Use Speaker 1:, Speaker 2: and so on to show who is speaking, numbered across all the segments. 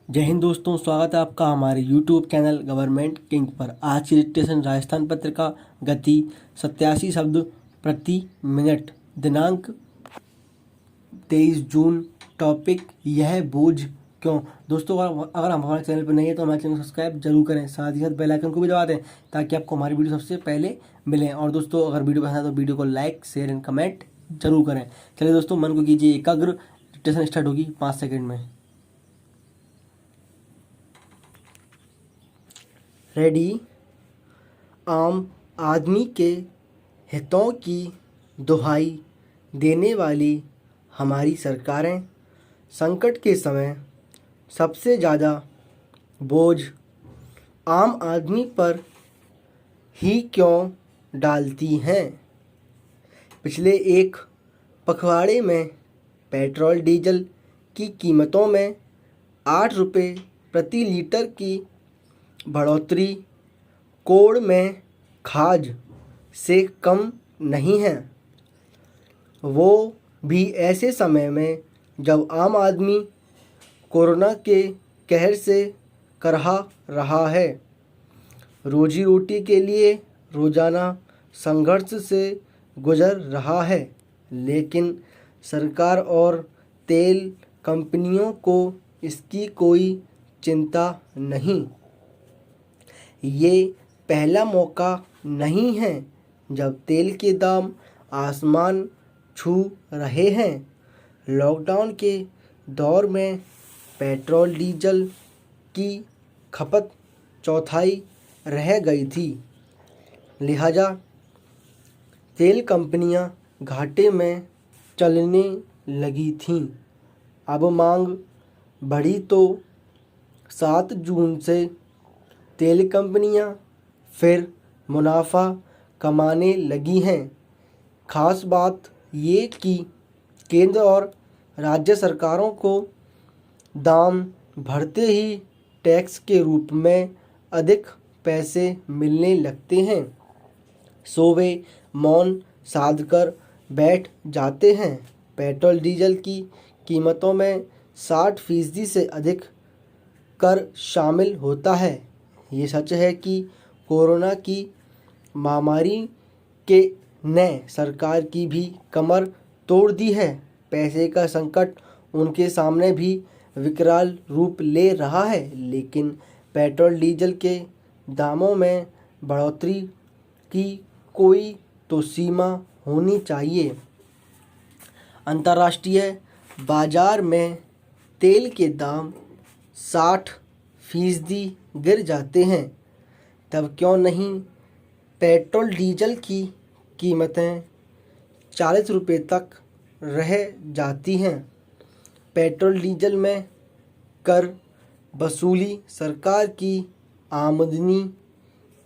Speaker 1: जय हिंद दोस्तों, स्वागत है आपका हमारे यूट्यूब चैनल गवर्नमेंट किंग पर। आज की डिक्टेशन राजस्थान पत्रिका, गति 87 शब्द प्रति मिनट, दिनांक 23 जून। टॉपिक यह बोझ क्यों। दोस्तों, अगर हम हमारे चैनल पर नहीं है तो हमारे चैनल को सब्सक्राइब जरूर करें, साथ ही साथ बेल आइकन को भी दबा दें ताकि आपको हमारी वीडियो सबसे पहले मिलें। और दोस्तों, अगर वीडियो पसंद है तो वीडियो को लाइक, शेयर एंड कमेंट जरूर करें। चलिए दोस्तों, मन को कीजिए एकाग्र। डिक्टेशन स्टार्ट होगी 5 सेकंड में। रेडी। आम आदमी के हितों की दुहाई देने वाली हमारी सरकारें संकट के समय सबसे ज़्यादा बोझ आम आदमी पर ही क्यों डालती हैं। पिछले एक पखवाड़े में पेट्रोल डीजल की कीमतों में 8 रुपये प्रति लीटर की बढ़ोतरी कोड़ में खाज से कम नहीं है, वो भी ऐसे समय में जब आम आदमी कोरोना के कहर से करहा रहा है, रोजी रोटी के लिए रोज़ाना संघर्ष से गुजर रहा है। लेकिन सरकार और तेल कंपनियों को इसकी कोई चिंता नहीं। ये पहला मौका नहीं है जब तेल के दाम आसमान छू रहे हैं। लॉकडाउन के दौर में पेट्रोल डीजल की खपत चौथाई रह गई थी, लिहाजा तेल कंपनियां घाटे में चलने लगी थीं। अब मांग बढ़ी तो 7 जून से तेल कंपनियां फिर मुनाफा कमाने लगी हैं। खास बात ये कि केंद्र और राज्य सरकारों को दाम भरते ही टैक्स के रूप में अधिक पैसे मिलने लगते हैं, सो वे मौन साधकर बैठ जाते हैं। पेट्रोल डीजल की कीमतों में 60% से अधिक कर शामिल होता है। ये सच है कि कोरोना की महामारी के ने सरकार की भी कमर तोड़ दी है। पैसे का संकट उनके सामने भी विकराल रूप ले रहा है, लेकिन पेट्रोल डीजल के दामों में बढ़ोतरी की कोई तो सीमा होनी चाहिए। अंतर्राष्ट्रीय बाजार में तेल के दाम 60% गिर जाते हैं, तब क्यों नहीं पेट्रोल डीजल की कीमतें 40 रुपये तक रह जाती हैं। पेट्रोल डीजल में कर वसूली सरकार की आमदनी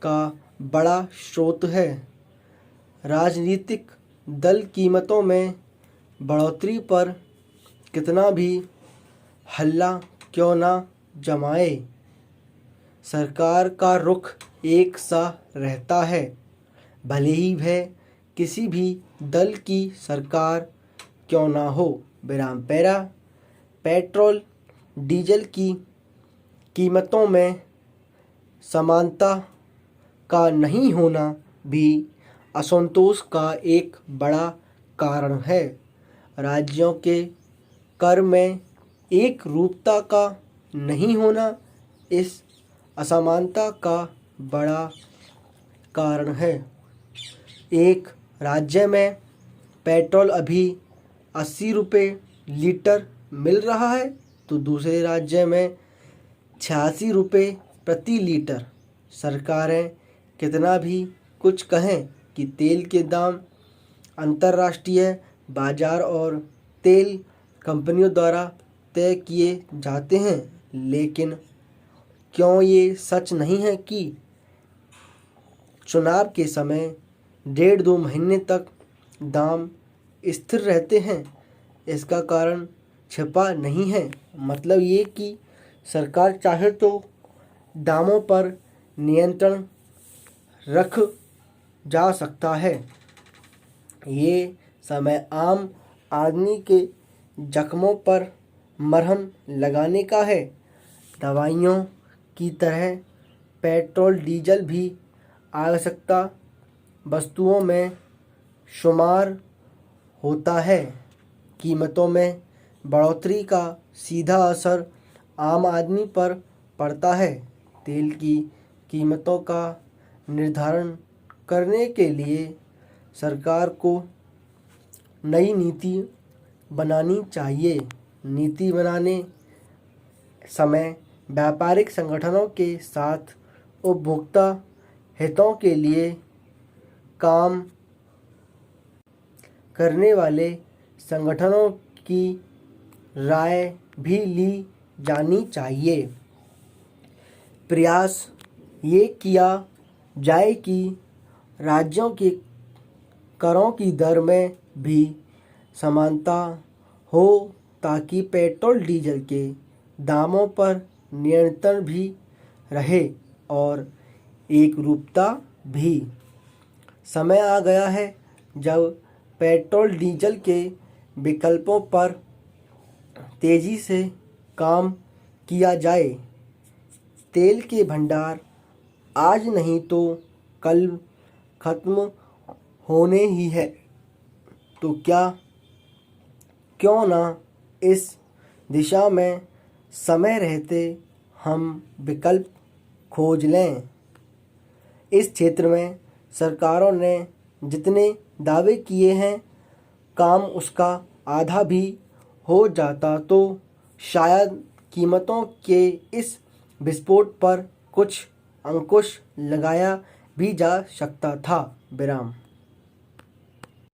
Speaker 1: का बड़ा स्रोत है। राजनीतिक दल कीमतों में बढ़ोतरी पर कितना भी हल्ला क्यों ना जमाए, सरकार का रुख एक सा रहता है, भले ही वह किसी भी दल की सरकार क्यों ना हो। विराम पैरा। पेट्रोल डीजल की कीमतों में समानता का नहीं होना भी असंतोष का एक बड़ा कारण है। राज्यों के कर में एक रूपता का नहीं होना इस असमानता का बड़ा कारण है। एक राज्य में पेट्रोल अभी 80 रुपये लीटर मिल रहा है तो दूसरे राज्य में 86 रुपये प्रति लीटर। सरकारें कितना भी कुछ कहें कि तेल के दाम अंतर्राष्ट्रीय बाजार और तेल कंपनियों द्वारा तय किए जाते हैं, लेकिन क्यों ये सच नहीं है कि चुनाव के समय 1.5-2 महीने तक दाम स्थिर रहते हैं। इसका कारण छिपा नहीं है। मतलब ये कि सरकार चाहे तो दामों पर नियंत्रण रख जा सकता है। ये समय आम आदमी के जख्मों पर मरहम लगाने का है। दवाइयों की तरह पेट्रोल डीजल भी आवश्यकता वस्तुओं में शुमार होता है। कीमतों में बढ़ोतरी का सीधा असर आम आदमी पर पड़ता है। तेल की कीमतों का निर्धारण करने के लिए सरकार को नई नीति बनानी चाहिए। नीति बनाने समय व्यापारिक संगठनों के साथ उपभोक्ता हितों के लिए काम करने वाले संगठनों की राय भी ली जानी चाहिए। प्रयास ये किया जाए कि राज्यों के करों की दर में भी समानता हो ताकि पेट्रोल डीजल के दामों पर नियंत्रण भी रहे और एकरूपता भी। समय आ गया है जब पेट्रोल डीजल के विकल्पों पर तेज़ी से काम किया जाए। तेल के भंडार आज नहीं तो कल खत्म होने ही है, तो क्यों ना इस दिशा में समय रहते हम विकल्प खोज लें। इस क्षेत्र में सरकारों ने जितने दावे किए हैं, काम उसका आधा भी हो जाता तो शायद कीमतों के इस विस्फोट पर कुछ अंकुश लगाया भी जा सकता था। विराम।